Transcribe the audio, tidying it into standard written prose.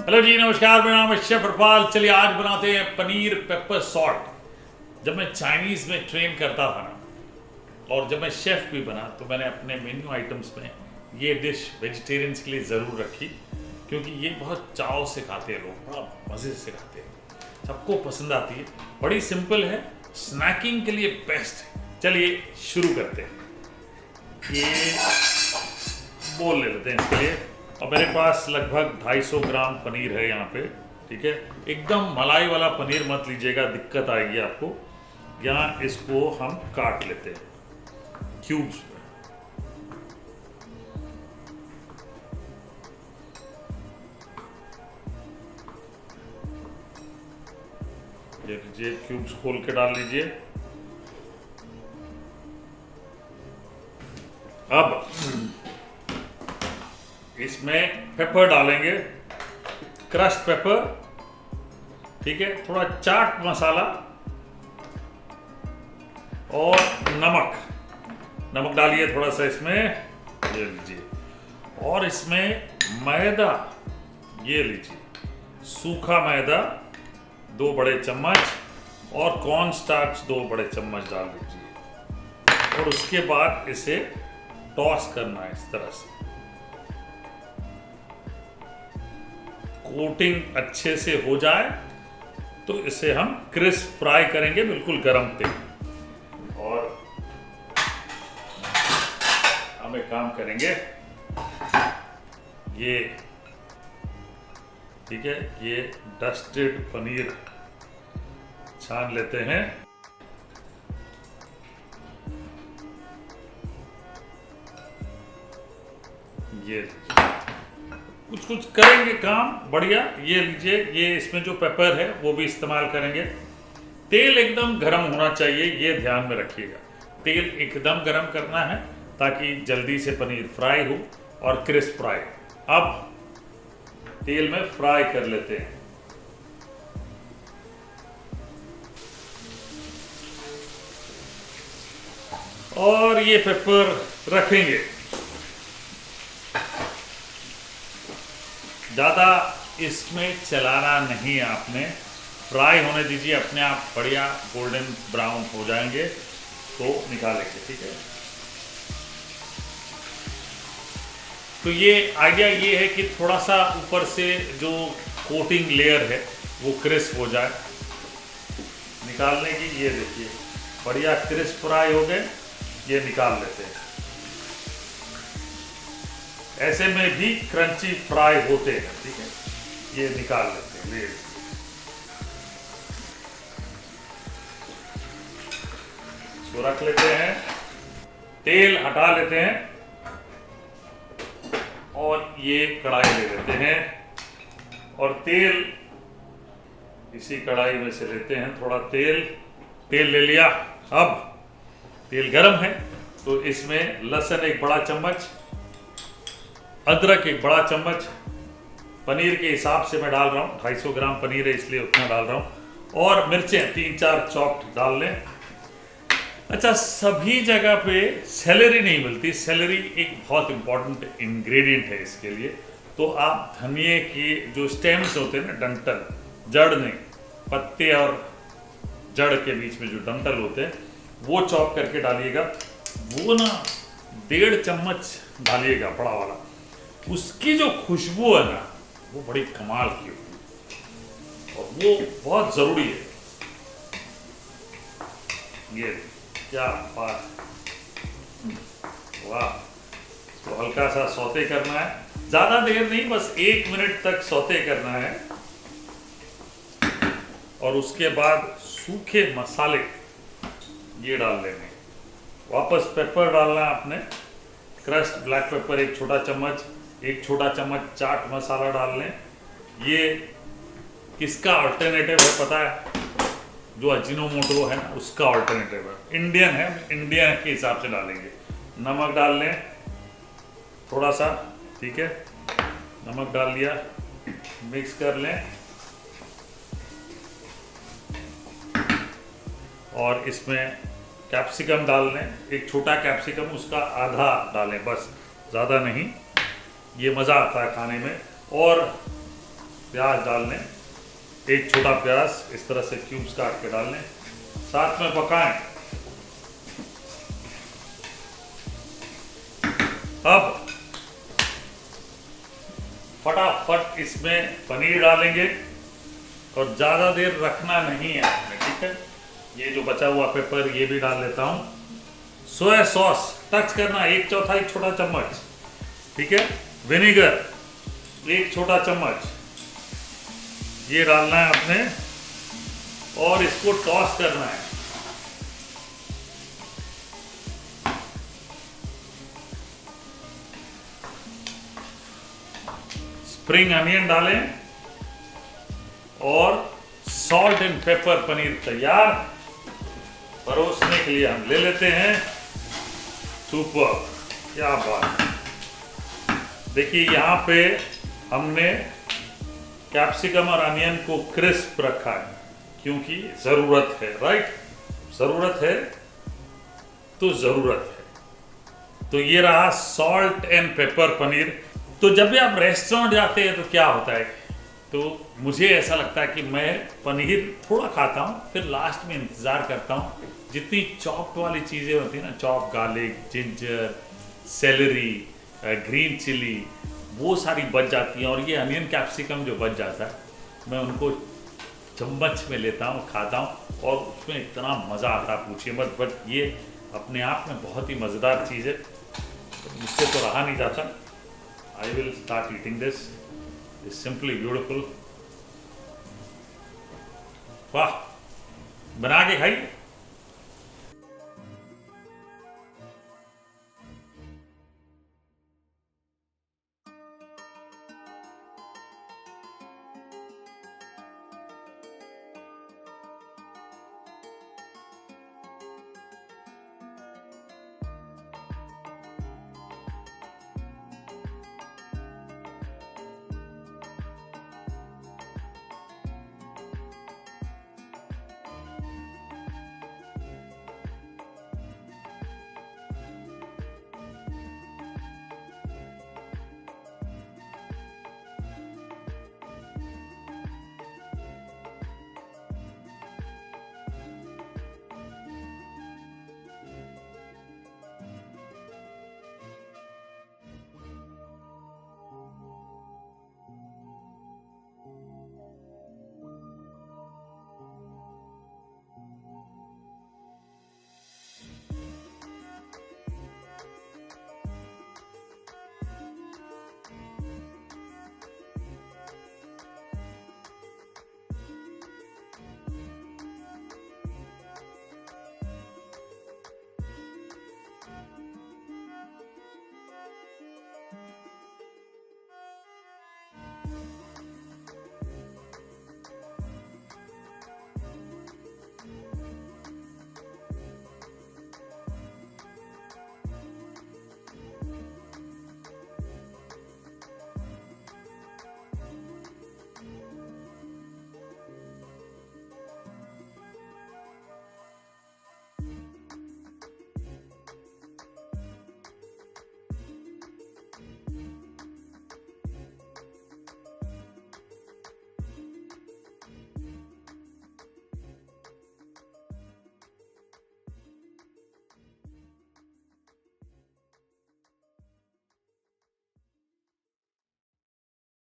Hello जी, नमस्कार। मेरा नाम है शेफ हरपाल। चलिए आज बनाते हैं पनीर पेपर सॉल्ट। जब मैं चाइनीज़ में ट्रेन करता था ना, और जब मैं शेफ़ भी बना, तो मैंने अपने मेन्यू आइटम्स में ये डिश वेजिटेरियंस के लिए ज़रूर रखी, क्योंकि ये बहुत चाव से खाते हैं लोग, बड़ा मज़े से खाते हैं, सबको पसंद आती है। बड़ी सिंपल है, स्नैकिंग के लिए बेस्ट है। चलिए शुरू करते हैं। ये बोल ले लेते हैं इसके लिए। और मेरे पास लगभग 250 ग्राम पनीर है यहाँ पे, ठीक है। एकदम मलाई वाला पनीर मत लीजिएगा, दिक्कत आएगी आपको। यहाँ इसको हम काट लेते हैं क्यूब्स में। ये लीजिए, क्यूब्स खोल के डाल लीजिए। अब इसमें पेपर डालेंगे, क्रश्ड पेपर, ठीक है, थोड़ा चाट मसाला और नमक डालिए थोड़ा सा इसमें, ये लीजिए। और इसमें मैदा, ये लीजिए, सूखा मैदा 2 बड़े चम्मच और कॉर्न स्टार्च 2 बड़े चम्मच डाल लीजिए। और उसके बाद इसे टॉस करना है इस तरह से। कोटिंग अच्छे से हो जाए तो इसे हम क्रिस्प फ्राई करेंगे, बिल्कुल गरम तेल। और हम एक काम करेंगे, ये ठीक है, ये डस्टेड पनीर छान लेते हैं। ये कुछ करेंगे काम बढ़िया। ये लीजिए, ये इसमें जो पेपर है वो भी इस्तेमाल करेंगे। तेल एकदम गरम होना चाहिए, ये ध्यान में रखिएगा। तेल एकदम गरम करना है ताकि जल्दी से पनीर फ्राई हो और क्रिस्प फ्राई। अब तेल में फ्राई कर लेते हैं। और ये पेपर रखेंगे, ज़्यादा इसमें चलाना नहीं है आपने, फ्राई होने दीजिए, अपने आप बढ़िया गोल्डन ब्राउन हो जाएंगे तो निकालेंगे, ठीक है। तो ये आइडिया ये है कि थोड़ा सा ऊपर से जो कोटिंग लेयर है वो क्रिस्प हो जाए। निकालने की, ये देखिए, बढ़िया क्रिस्प फ्राई हो गए, ये निकाल लेते हैं। ऐसे में भी क्रंची फ्राई होते हैं, ठीक है। ये निकाल लेते हैं, ले इसको रख लेते हैं। तेल हटा लेते हैं और ये कढ़ाई ले लेते हैं और तेल इसी कढ़ाई में से लेते हैं। थोड़ा तेल ले लिया। अब तेल गरम है तो इसमें लहसुन 1 बड़ा चम्मच, अदरक 1 बड़ा चम्मच, पनीर के हिसाब से मैं डाल रहा हूँ, 250 ग्राम पनीर है इसलिए उतना डाल रहा हूँ। और मिर्चें 3-4 चॉप्ड डाल लें। अच्छा, सभी जगह पे सेलेरी नहीं मिलती। सेलेरी एक बहुत इंपॉर्टेंट इंग्रेडिएंट है इसके लिए। तो आप धनिए की जो स्टेम्स होते हैं ना, डंठल, जड़ नहीं, पत्ते और जड़ के बीच में जो डंठल होते हैं, वो चॉप करके डालिएगा। वो ना 1.5 चम्मच डालिएगा, बड़ा वाला। उसकी जो खुशबू है ना, वो बड़ी कमाल की होती है और वो बहुत ज़रूरी है। ये क्या बात, वाह। तो हल्का सा सौते करना है, ज़्यादा देर नहीं, बस 1 मिनट तक सौते करना है। और उसके बाद सूखे मसाले ये डाल लेंगे। वापस पेपर डालना है आपने, क्रश्ड ब्लैक पेपर 1 छोटा चम्मच, 1 छोटा चम्मच चाट मसाला डाल लें। ये किसका अल्टरनेटिव है पता है? जो अजीनोमोटो है ना, उसका अल्टरनेटिव है। इंडियन है, इंडियन के हिसाब से डालेंगे। नमक डाल लें थोड़ा सा, ठीक है। नमक डाल लिया, मिक्स कर लें। और इसमें कैप्सिकम डाल लें, 1 छोटा कैप्सिकम, उसका आधा डालें बस, ज़्यादा नहीं। ये मज़ा आता है खाने में। और प्याज डालने, एक छोटा प्याज इस तरह से क्यूब्स काट के डालने, साथ में पकाएं। अब फटाफट इसमें पनीर डालेंगे और ज़्यादा देर रखना नहीं है आपने, ठीक है। ये जो बचा हुआ पेपर ये भी डाल लेता हूँ। सोया सॉस टच करना 1/4 छोटा चम्मच, ठीक है। विनेगर 1 छोटा चम्मच ये डालना है आपने और इसको टॉस करना है। स्प्रिंग अनियन डालें और सॉल्ट एंड पेपर पनीर तैयार। परोसने के लिए हम ले लेते हैं। सुपर, क्या बात है। देखिए यहाँ पे हमने कैप्सिकम और अनियन को क्रिस्प रखा है क्योंकि ज़रूरत है, राइट। ज़रूरत है तो ज़रूरत है। तो ये रहा सॉल्ट एंड पेपर पनीर। तो जब भी आप रेस्टोरेंट जाते हैं तो क्या होता है, तो मुझे ऐसा लगता है कि मैं पनीर थोड़ा खाता हूँ, फिर लास्ट में इंतज़ार करता हूँ जितनी चॉप्ड वाली चीज़ें होती हैं ना, chop garlic, ginger, celery, green chilli, वो सारी बच जाती हैं और ये अनियन कैप्सिकम जो बच जाता है मैं उनको चम्मच में लेता हूँ, खाता हूँ और उसमें इतना मज़ा आता है पूछिए मत। बट ये अपने आप में बहुत ही मज़ेदार चीज़ है, मुझसे तो रहा नहीं जाता। I will start eating this. It's simply beautiful. वाह, बना के खाइए।